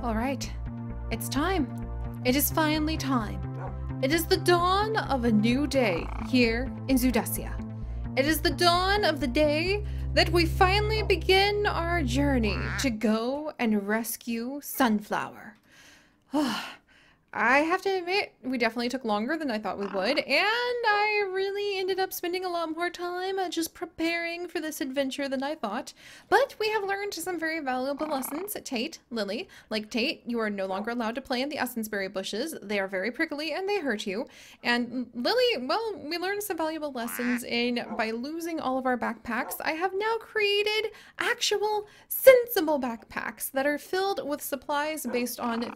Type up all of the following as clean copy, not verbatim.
All right, it's time. It is finally time. It is the dawn of a new day here in Zoodesia. It is the dawn of the day that we finally begin our journey to go and rescue Sunflower. I have to admit, we definitely took longer than I thought we would, and I really ended up spending a lot more time just preparing for this adventure than I thought. But we have learned some very valuable lessons. Tate, Lily, like Tate, you are no longer allowed to play in the essence berry bushes. They are very prickly and they hurt you. And Lily, well, we learned some valuable lessons by losing all of our backpacks. I have now created actual sensible backpacks that are filled with supplies based on theme,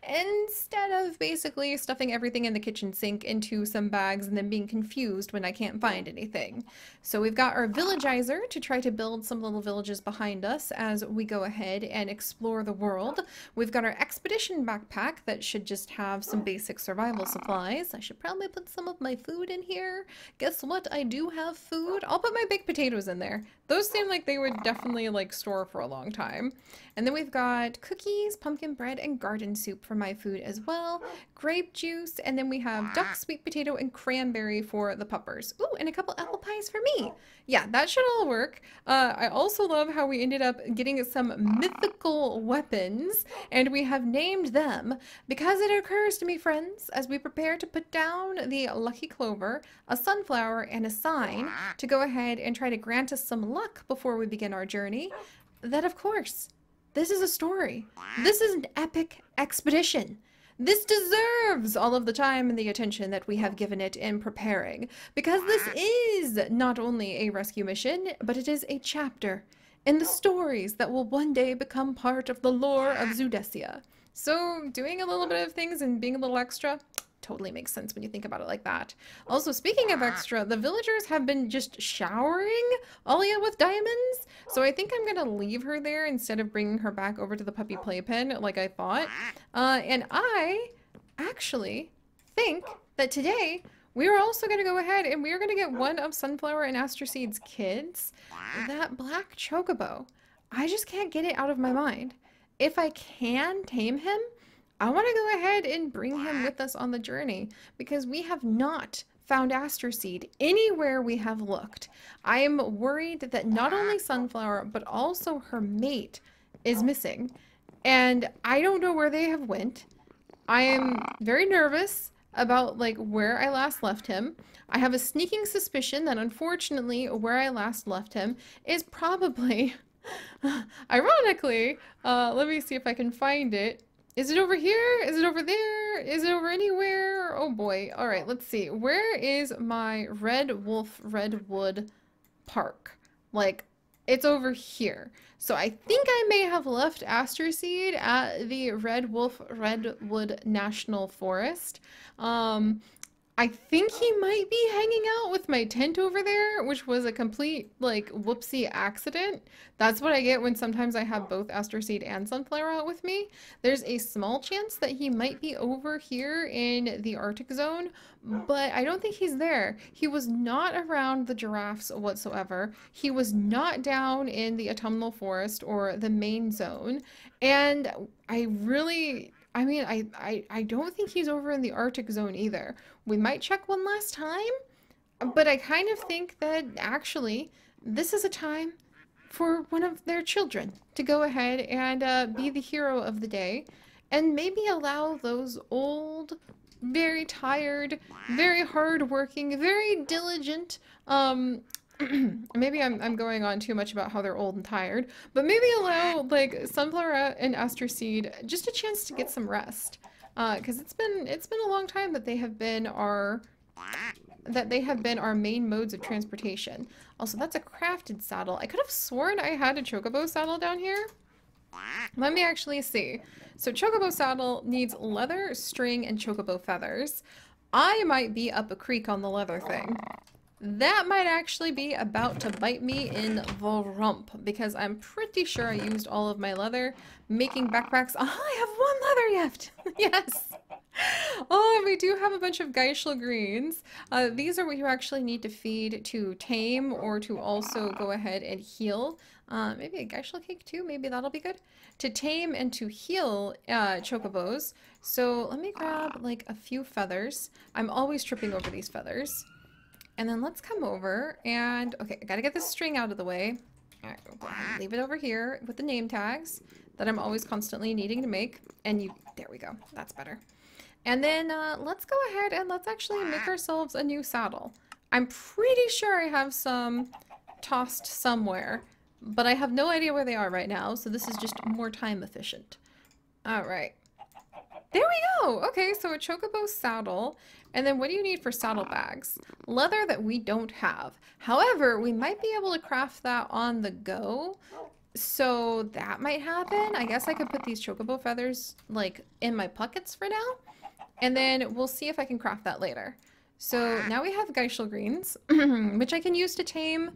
instead of basically stuffing everything in the kitchen sink into some bags and then being confused when I can't find anything. So we've got our villagizer to try to build some little villages behind us as we go ahead and explore the world. We've got our expedition backpack that should just have some basic survival supplies. I should probably put some of my food in here. Guess what? I do have food. I'll put my baked potatoes in there. Those seem like they would definitely store for a long time. And then we've got cookies, pumpkin bread, and garden soup for my food as well. Grape juice, and then we have duck, sweet potato, and cranberry for the puppers. Ooh, and a couple apple pies for me. Yeah, that should all work. I also love how we ended up getting some mythical weapons, and we have named them because it occurs to me, friends, as we prepare to put down the lucky clover, a sunflower, and a sign to go ahead and try to grant us some luck before we begin our journey, that of course, this is a story. This is an epic expedition. This deserves all of the time and the attention that we have given it in preparing, because this is not only a rescue mission, but it is a chapter in the stories that will one day become part of the lore of Zoodesia. So doing a little bit of things and being a little extra totally makes sense when you think about it like that. Also, speaking of extra, the villagers have been just showering Alia with diamonds, so I think I'm gonna leave her there instead of bringing her back over to the puppy playpen like I thought. And I actually think that today we are also gonna go ahead and we are gonna get one of Sunflower and Aster Seed's kids, that black chocobo. I just can't get it out of my mind. If I can tame him, I want to go ahead and bring him with us on the journey, because we have not found Aster Seed anywhere we have looked. I am worried that not only Sunflower, but also her mate is missing, and I don't know where they have went. I am very nervous about where I last left him. I have a sneaking suspicion that unfortunately where I last left him is probably, ironically, let me see if I can find it. Is it over here? Is it over there? Is it over anywhere? Oh boy. All right, let's see. Where is my Red Wolf Redwood Park? It's over here. So I think I may have left Aster Seed at the Red Wolf Redwood National Forest. I think he might be hanging out with my tent over there, which was a complete, whoopsie accident. That's what I get when sometimes I have both Aster Seed and Sunflower out with me. There's a small chance that he might be over here in the Arctic zone, but I don't think he's there. He was not around the giraffes whatsoever. He was not down in the autumnal forest or the main zone, and I don't think he's over in the Arctic zone either. We might check one last time, but I kind of think that actually this is a time for one of their children to go ahead and be the hero of the day, and maybe allow those old, very tired, very hardworking, very diligent, maybe I'm going on too much about how they're old and tired, but maybe allow Sunflower and Aster Seed just a chance to get some rest, because it's been a long time that they have been our main modes of transportation. Also, that's a crafted saddle. I could have sworn I had a chocobo saddle down here. Let me actually see. So chocobo saddle needs leather, string, and chocobo feathers. I might be up a creek on the leather thing. That might actually be about to bite me in the rump, because I'm pretty sure I used all of my leather making backpacks. Oh, I have one leather left! Yes! Oh, and we do have a bunch of Geishel greens. These are what you actually need to feed to tame or to also go ahead and heal. Maybe a Geishel cake too, maybe that'll be good. To tame and to heal chocobos. So let me grab like a few feathers. I'm always tripping over these feathers. And then let's come over and, okay, I gotta get this string out of the way. All right, we'll go ahead and leave it over here with the name tags that I'm always constantly needing to make. And there we go, that's better. And then let's go ahead and let's actually make ourselves a new saddle. I'm pretty sure I have some tossed somewhere, but I have no idea where they are right now, so this is just more time efficient. All right. There we go! Okay, so a chocobo saddle. And then what do you need for saddlebags? Leather that we don't have. However, we might be able to craft that on the go. So that might happen. I guess I could put these chocobo feathers like in my pockets for now. And then we'll see if I can craft that later. So now we have Geishel greens, which I can use to tame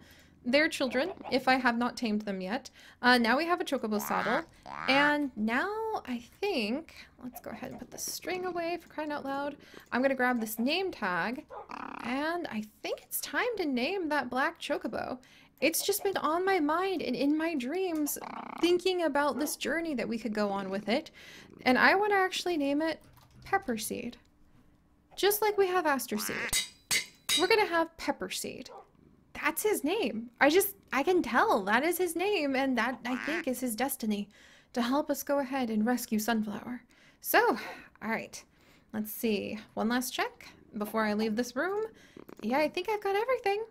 their children if I have not tamed them yet. Now we have a chocobo saddle. And now I think, let's go ahead and put the string away for crying out loud. I'm going to grab this name tag. And I think it's time to name that black chocobo. It's just been on my mind and in my dreams thinking about this journey that we could go on with it. And I want to actually name it Pepper Seed. Just like we have Aster Seed. We're gonna have Pepper Seed. That's his name. I can tell that is his name, and that I think is his destiny to help us go ahead and rescue Sunflower. So, alright. Let's see. One last check before I leave this room. Yeah, I think I've got everything.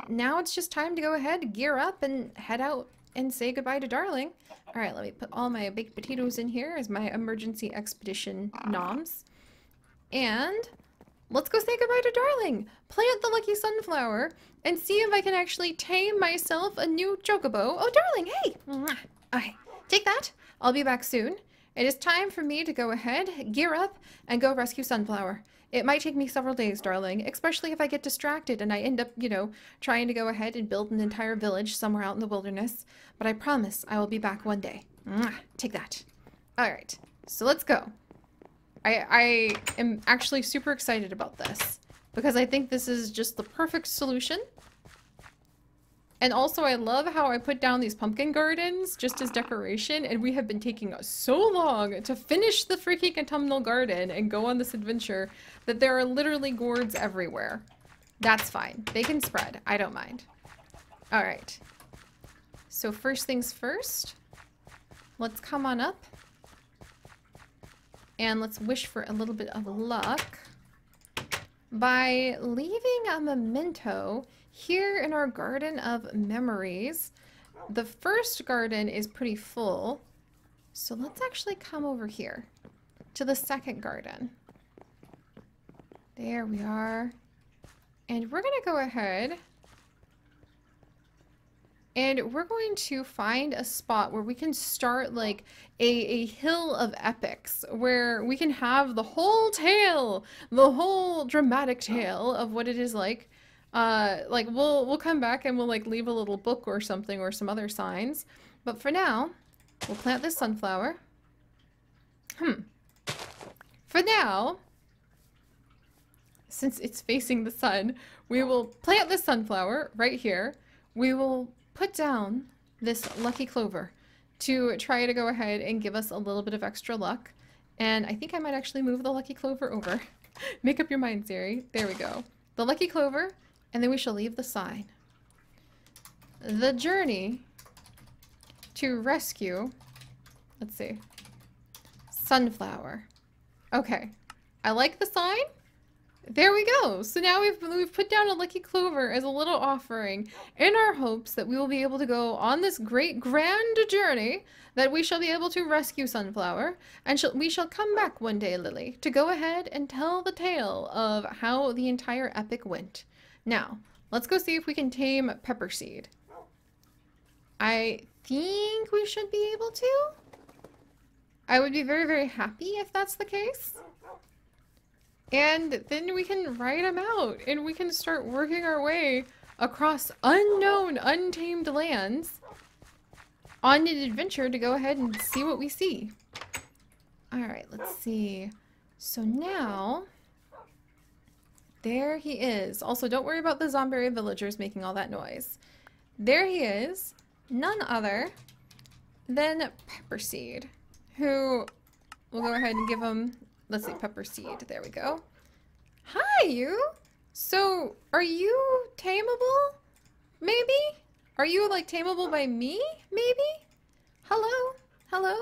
Now it's just time to go ahead, gear up, and head out and say goodbye to Darling. Alright, let me put all my baked potatoes in here as my emergency expedition noms. And let's go say goodbye to Darling. Plant the lucky sunflower and see if I can actually tame myself a new chocobo. Oh, Darling, hey! Okay, take that. I'll be back soon. It is time for me to go ahead, gear up, and go rescue Sunflower. It might take me several days, Darling, especially if I get distracted and I end up, you know, trying to go ahead and build an entire village somewhere out in the wilderness. But I promise I will be back one day. Take that. Alright, so let's go. I am actually super excited about this because I think this is just the perfect solution. And also I love how I put down these pumpkin gardens just as decoration, and we have been taking us so long to finish the freaking autumnal garden and go on this adventure that there are literally gourds everywhere. That's fine. They can spread. I don't mind. Alright. So first things first, let's come on up and let's wish for a little bit of luck by leaving a memento here in our garden of memories. The first garden is pretty full, so let's actually come over here to the second garden. There we are. And we're gonna go ahead and we're going to find a spot where we can start like a hill of epics, where we can have the whole tale, the whole dramatic tale of what it is like. Like we'll come back and we'll like leave a little book or something or some other signs. But for now, we'll plant this sunflower. For now, since it's facing the sun, we will plant this sunflower right here. We will put down this lucky clover to try to go ahead and give us a little bit of extra luck. And I think I might actually move the lucky clover over. Make up your mind, Seri. There we go. The lucky clover, and then we shall leave the sign. The journey to rescue, let's see, Sunflower. Okay, I like the sign. There we go. So now we've put down a lucky clover as a little offering in our hopes that we will be able to go on this great grand journey, that we shall be able to rescue Sunflower, and we shall come back one day, Lily, to go ahead and tell the tale of how the entire epic went. Now, let's go see if we can tame Pepper Seed. I think we should be able to. I would be very, very happy if that's the case. And then we can ride him out and we can start working our way across unknown, untamed lands on an adventure to go ahead and see what we see. Alright, let's see. So now, there he is. Also, don't worry about the zombie villagers making all that noise. There he is, none other than Pepper Seed, who we'll go ahead and give him, let's see, Pepper Seed. There we go. Hi, you. So, are you tameable? Maybe? Are you, like, tameable by me? Maybe? Hello? Hello?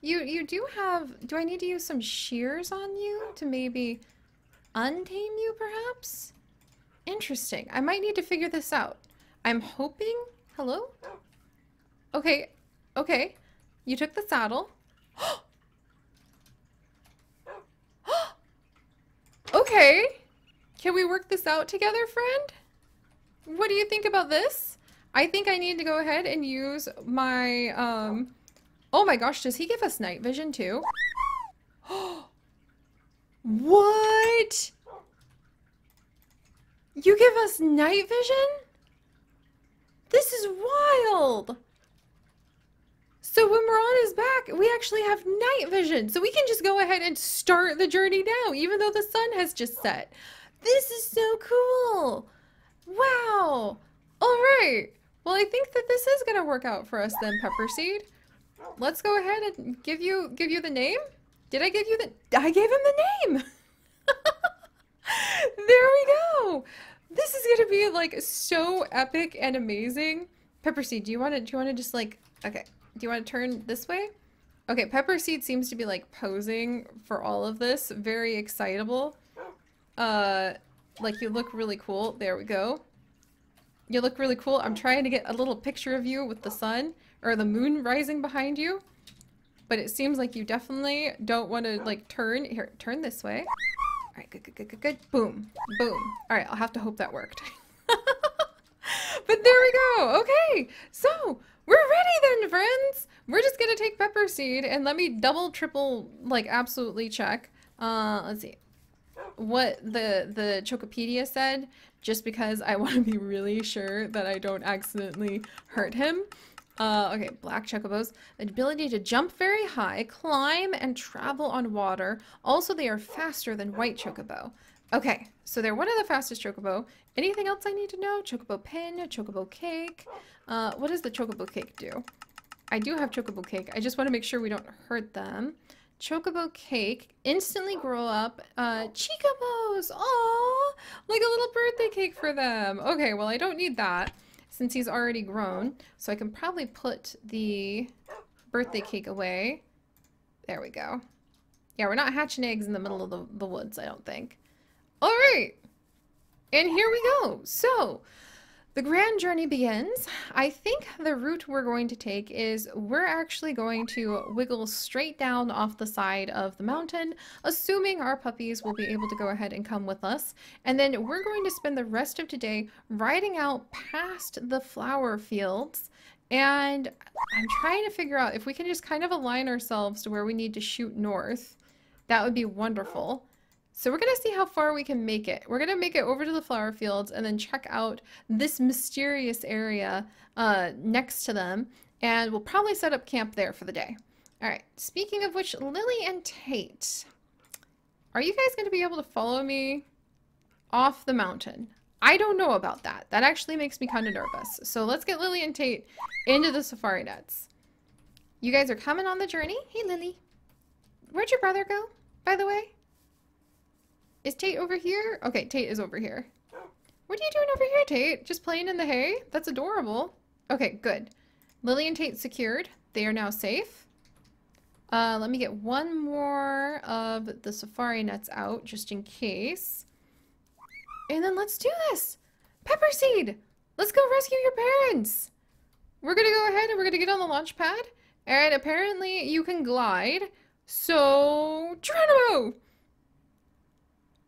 You do have... Do I need to use some shears on you to maybe untame you, perhaps? Interesting. I might need to figure this out. I'm hoping... Hello? Okay. Okay. You took the saddle. Okay. Can we work this out together, friend? What do you think about this? I think I need to go ahead and use my, oh my gosh, does he give us night vision too? What? You give us night vision? This is wild. So when we're on his back, we actually have night vision. So we can just go ahead and start the journey now, even though the sun has just set. This is so cool. Wow. All right. Well, I think that this is going to work out for us then, Pepper Seed. Let's go ahead and give you the name. Did I give you the... I gave him the name. There we go. This is going to be like so epic and amazing. Pepper Seed, do you want to just like... Okay. Do you want to turn this way? Okay, Pepper Seed seems to be like posing for all of this. Very excitable. Like you look really cool. There we go. You look really cool. I'm trying to get a little picture of you with the sun or the moon rising behind you. But it seems like you definitely don't want to like turn. Here, turn this way. All right, good, good, good, good, good. Boom, boom. All right, I'll have to hope that worked. But there we go. Okay, so we're ready then, friends. We're just gonna take Pepper Seed and let me double, triple, like absolutely check. Let's see what the Chocopedia said, just because I want to be really sure that I don't accidentally hurt him. Okay, black chocobos. The ability to jump very high, climb, and travel on water. Also, they are faster than white chocobo. Okay, so they're one of the fastest chocobo. Anything else I need to know? Chocobo pin, chocobo cake. What does the chocobo cake do? I do have chocobo cake. I just want to make sure we don't hurt them. Chocobo cake. Instantly grow up. Chocobos! Aww! Like a little birthday cake for them. Okay, well I don't need that since he's already grown. So I can probably put the birthday cake away. There we go. Yeah, we're not hatching eggs in the middle of the woods, I don't think. Alright! And here we go. So, the grand journey begins. I think the route we're going to take is we're actually going to wiggle straight down off the side of the mountain, assuming our puppies will be able to go ahead and come with us. And then we're going to spend the rest of today riding out past the flower fields. And I'm trying to figure out if we can just kind of align ourselves to where we need to shoot north. That would be wonderful. So we're going to see how far we can make it. We're going to make it over to the flower fields and then check out this mysterious area next to them. And we'll probably set up camp there for the day. All right. Speaking of which, Lily and Tate, are you guys going to be able to follow me off the mountain? I don't know about that. That actually makes me kind of nervous. So let's get Lily and Tate into the safari nets. You guys are coming on the journey. Hey, Lily. Where'd your brother go, by the way? Is Tate over here? Okay, Tate is over here. What are you doing over here, Tate? Just playing in the hay? That's adorable. Okay, good. Lily and Tate secured. They are now safe. Let me get one more of the safari nets out, just in case. And then let's do this! Pepper Seed! Let's go rescue your parents! We're gonna go ahead and we're gonna get on the launch pad. And apparently you can glide. So, Geronimo!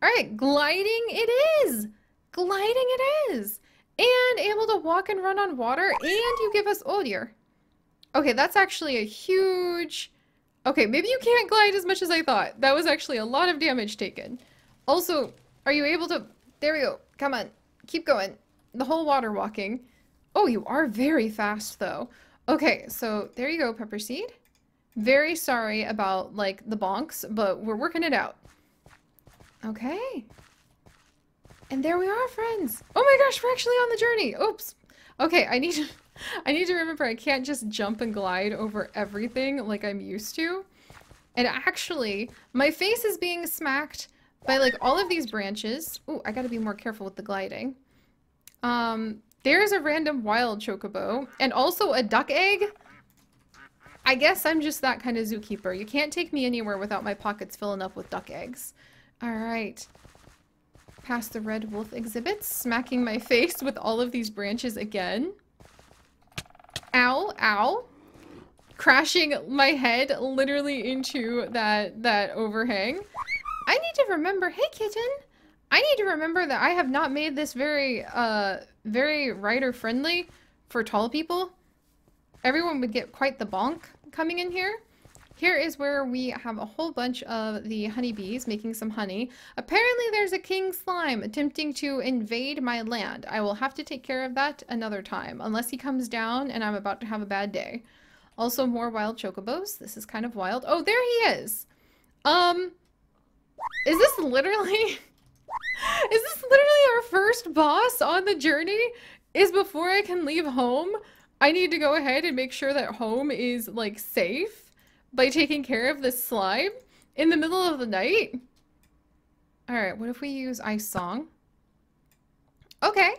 Alright, gliding it is! Gliding it is! And able to walk and run on water, and you give us... Oh dear. Okay, that's actually a huge... Okay, maybe you can't glide as much as I thought. That was actually a lot of damage taken. Also, are you able to... There we go. Come on. Keep going. The whole water walking. Oh, you are very fast, though. Okay, so there you go, Pepper Seed. Very sorry about, like, the bonks, but we're working it out. Okay. And there we are, friends. Oh my gosh, we're actually on the journey. Oops. Okay, I need to remember I can't just jump and glide over everything like I'm used to. And actually, my face is being smacked by, like, all of these branches. Ooh, I gotta be more careful with the gliding. There's a random wild chocobo and also a duck egg. I guess I'm just that kind of zookeeper. You can't take me anywhere without my pockets filling up with duck eggs. All right. Past the red wolf exhibits, smacking my face with all of these branches again. Ow, ow. Crashing my head literally into that overhang. I need to remember, hey kitten, I need to remember that I have not made this very rider friendly for tall people. Everyone would get quite the bonk coming in here. Here is where we have a whole bunch of the honeybees making some honey. Apparently there's a king slime attempting to invade my land. I will have to take care of that another time, unless he comes down and I'm about to have a bad day. Also more wild chocobos. This is kind of wild. Oh, there he is. Is this literally our first boss on the journey? Is before I can leave home, I need to go ahead and make sure that home is, like, safe by taking care of this slime in the middle of the night. Alright, what if we use Ice Song? Okay.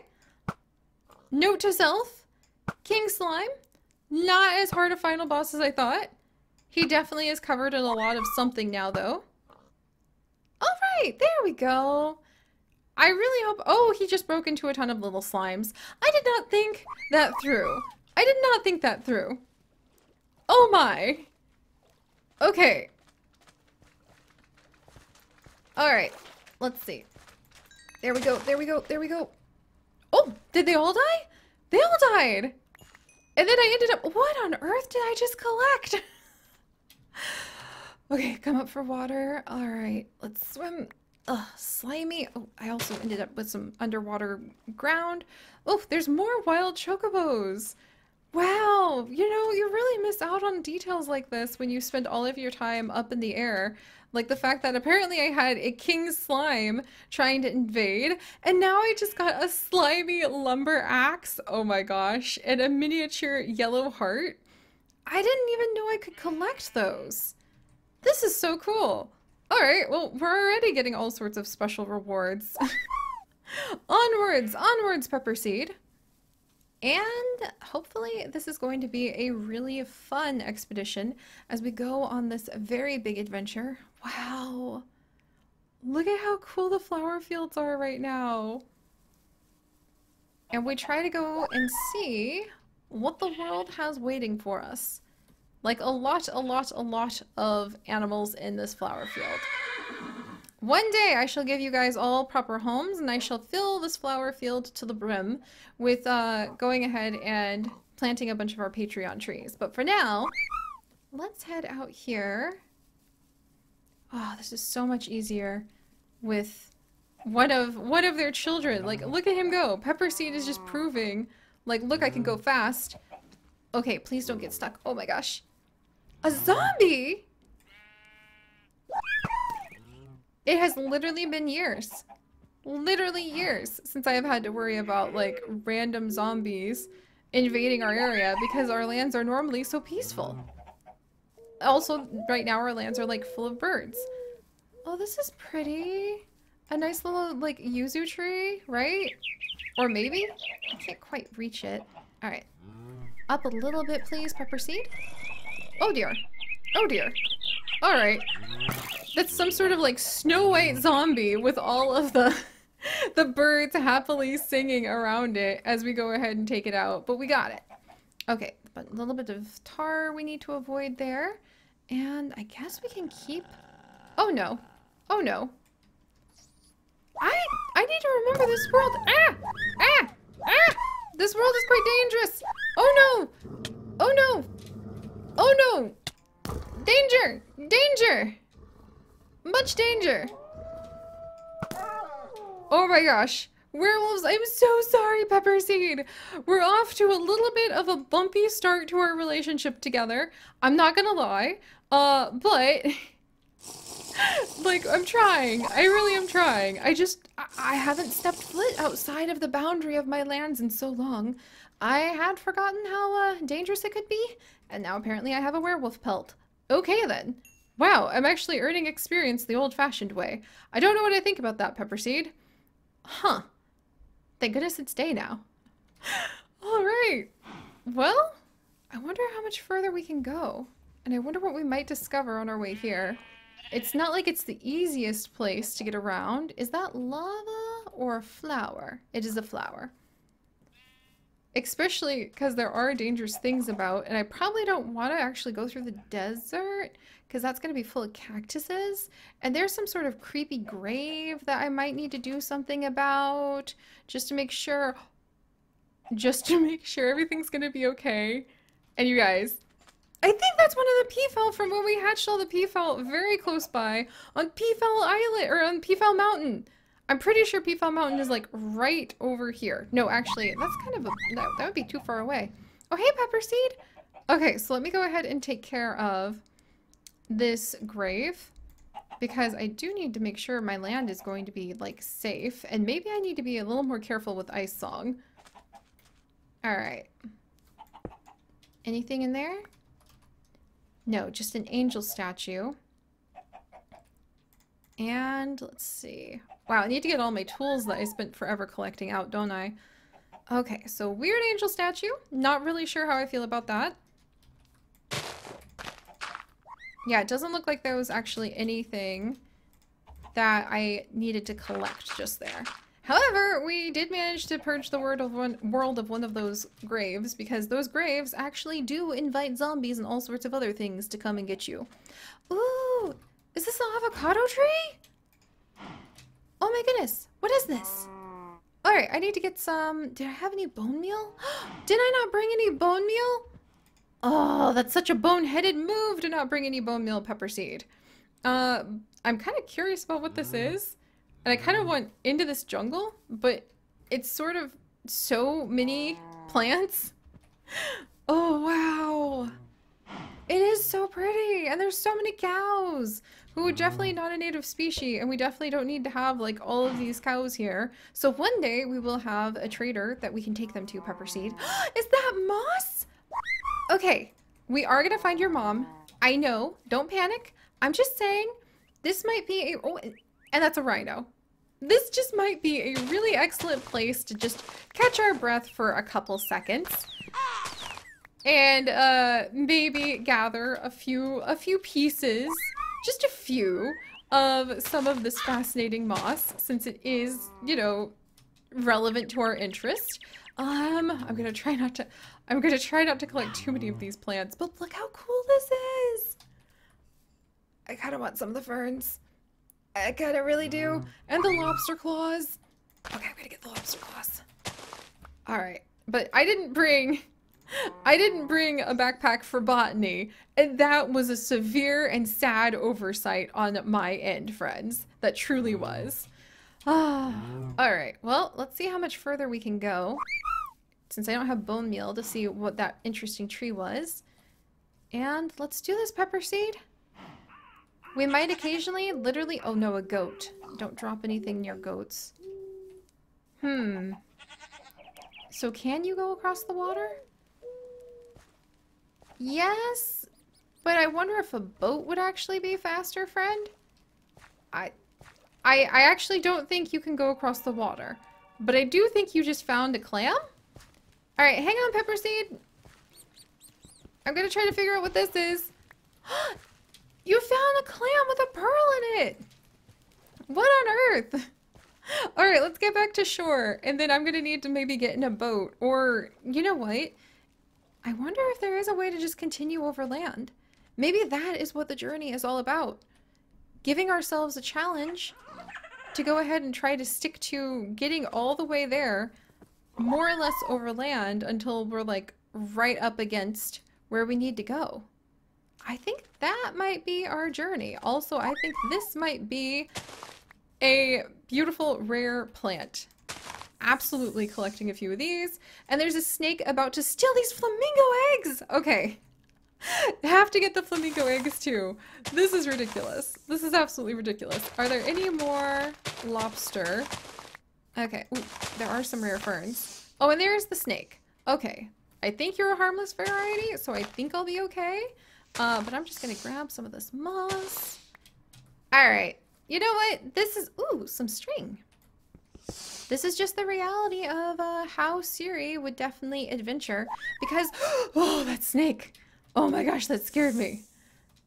Note to self, King Slime, not as hard a final boss as I thought. He definitely is covered in a lot of something now, though. Alright, there we go. I really hope... Oh, he just broke into a ton of little slimes. I did not think that through. I did not think that through. Oh my. Okay. Alright. Let's see. There we go. There we go. There we go. Oh, did they all die? They all died. And then I ended up... What on earth did I just collect? Okay, come up for water. Alright, let's swim. Ugh, slimy. Oh, I also ended up with some underwater ground. Oh, there's more wild chocobos. Wow, you know, you really miss out on details like this when you spend all of your time up in the air. Like the fact that apparently I had a king slime trying to invade, and now I just got a slimy lumber axe. Oh my gosh, and a miniature yellow heart. I didn't even know I could collect those. This is so cool. All right, well, we're already getting all sorts of special rewards. Onwards, onwards, Pepper Seed. And hopefully this is going to be a really fun expedition as we go on this very big adventure. Wow. Look at how cool the flower fields are right now. And we try to go and see what the world has waiting for us. Like a lot of animals in this flower field. One day I shall give you guys all proper homes and I shall fill this flower field to the brim with going ahead and planting a bunch of our Patreon trees. But for now, let's head out here. Oh, this is so much easier with one of their children. Like, look at him go. Pepper Seed is just proving, like, look, I can go fast. Okay, please don't get stuck. Oh my gosh. A zombie? It has literally been years. Literally years since I have had to worry about, like, random zombies invading our area because our lands are normally so peaceful. Also, right now our lands are, like, full of birds. Oh, this is pretty. A nice little, like, yuzu tree, right? Or maybe? I can't quite reach it. Alright. Up a little bit, please, Pepper Seed. Oh dear. Oh dear. Alright. That's some sort of like Snow White zombie with all of the birds happily singing around it as we go ahead and take it out. But we got it. Okay, but a little bit of tar we need to avoid there. And I guess we can keep... Oh no. Oh no. I need to remember this world. Ah! Ah! Ah! This world is quite dangerous. Oh no! Oh no! Oh no! Danger! Danger! Much danger! Oh my gosh. Werewolves, I'm so sorry, Pepperseed. We're off to a little bit of a bumpy start to our relationship together. I'm not gonna lie. But like, I'm trying. I really am trying. I haven't stepped foot outside of the boundary of my lands in so long. I had forgotten how dangerous it could be, and now apparently I have a werewolf pelt. Okay then. Wow, I'm actually earning experience the old-fashioned way. I don't know what I think about that, Pepperseed. Huh. Thank goodness it's day now. Alright. Well, I wonder how much further we can go. And I wonder what we might discover on our way here. It's not like it's the easiest place to get around. Is that lava or a flower? It is a flower. Especially because there are dangerous things about, and I probably don't want to actually go through the desert because that's going to be full of cactuses. And there's some sort of creepy grave that I might need to do something about just to make sure everything's going to be okay. And you guys, I think that's one of the peafowl from when we hatched all the peafowl very close by on Peafowl Island, or on Peafowl Mountain. I'm pretty sure Peafowl Mountain is like right over here. No, actually, that's kind of that would be too far away. Oh, hey, Pepperseed. Okay, so let me go ahead and take care of this grave because I do need to make sure my land is going to be like safe, and maybe I need to be a little more careful with Ice Song. All right. Anything in there? No, just an angel statue. And let's see. Wow, I need to get all my tools that I spent forever collecting out, don't I? Okay, so weird angel statue. Not really sure how I feel about that. Yeah, it doesn't look like there was actually anything that I needed to collect just there. However, we did manage to purge the world of one of those graves, because those graves actually do invite zombies and all sorts of other things to come and get you. Ooh, is this an avocado tree? Oh my goodness, what is this? Alright, I need to get some... Did I have any bone meal? Did I not bring any bone meal? Oh, that's such a boneheaded move to not bring any bone meal, Pepperseed. I'm kind of curious about what this is. And I kind of went into this jungle, but it's sort of so many plants. Oh, wow. It is so pretty. And there's so many cows who are definitely not a native species. And we definitely don't need to have like all of these cows here. So one day we will have a trader that we can take them to, Pepperseed. Is that moss? Okay, we are going to find your mom. I know. Don't panic. I'm just saying this might be a... Oh, and that's a rhino. This just might be a really excellent place to just catch our breath for a couple seconds and maybe gather a few pieces, just a few, of some of this fascinating moss, since it is, you know, relevant to our interest. I'm gonna try not to collect too many of these plants, but look how cool this is. I kind of want some of the ferns. I kinda really do. And the lobster claws. Okay, I'm gonna get the lobster claws. Alright, but I didn't bring a backpack for botany, and that was a severe and sad oversight on my end, friends. That truly was. Alright, well, let's see how much further we can go, since I don't have bone meal to see what that interesting tree was. And let's do this, Pepperseed. We might occasionally, literally... Oh no, a goat. Don't drop anything near goats. So can you go across the water? Yes, but I wonder if a boat would actually be faster, friend. I actually don't think you can go across the water, but I do think you just found a clam. All right, hang on, Pepperseed. I'm gonna try to figure out what this is. You found a clam with a pearl in it! What on earth? Alright, let's get back to shore, and then I'm gonna need to maybe get in a boat, or, you know what? I wonder if there is a way to just continue over land. Maybe that is what the journey is all about. Giving ourselves a challenge to go ahead and try to stick to getting all the way there, more or less over land, until we're like right up against where we need to go. I think that might be our journey. Also, I think this might be a beautiful rare plant. absolutely collecting a few of these. And there's a snake about to steal these flamingo eggs. Okay. Have to get the flamingo eggs too. This is ridiculous. This is absolutely ridiculous. Are there any more lobster? Okay. Ooh, there are some rare ferns. Oh, and there's the snake. Okay. I think you're a harmless variety, so I think I'll be okay. But I'm just gonna grab some of this moss. All right. You know what? This is, ooh, some string. This is just the reality of how Seri would definitely adventure because, oh, that snake. Oh my gosh, that scared me.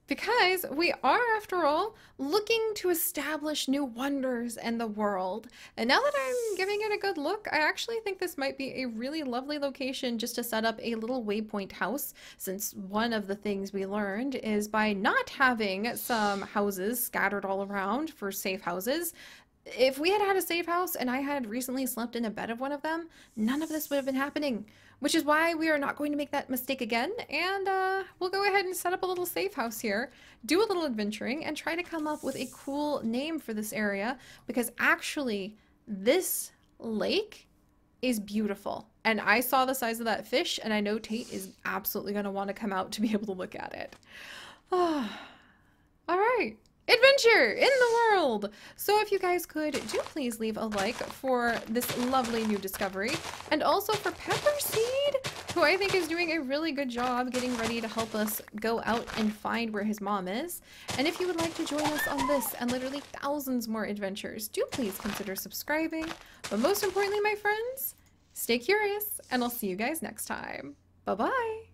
Because we are, after all, looking to establish new wonders in the world. And now that I'm giving it a good look, I actually think this might be a really lovely location just to set up a little waypoint house, since one of the things we learned is by not having some houses scattered all around for safe houses, if we had had a safe house and I had recently slept in a bed of one of them, none of this would have been happening. Which is why we are not going to make that mistake again, and we'll go ahead and set up a little safe house here, do a little adventuring, and try to come up with a cool name for this area, because actually, this lake is beautiful. And I saw the size of that fish, and I know Tate is absolutely going to want to come out to be able to look at it. All right. Adventure in the world! So if you guys could, do please leave a like for this lovely new discovery, and also for Pepperseed, who I think is doing a really good job getting ready to help us go out and find where his mom is. And if you would like to join us on this and literally thousands more adventures, do please consider subscribing. But most importantly, my friends, stay curious, and I'll see you guys next time. Bye-bye!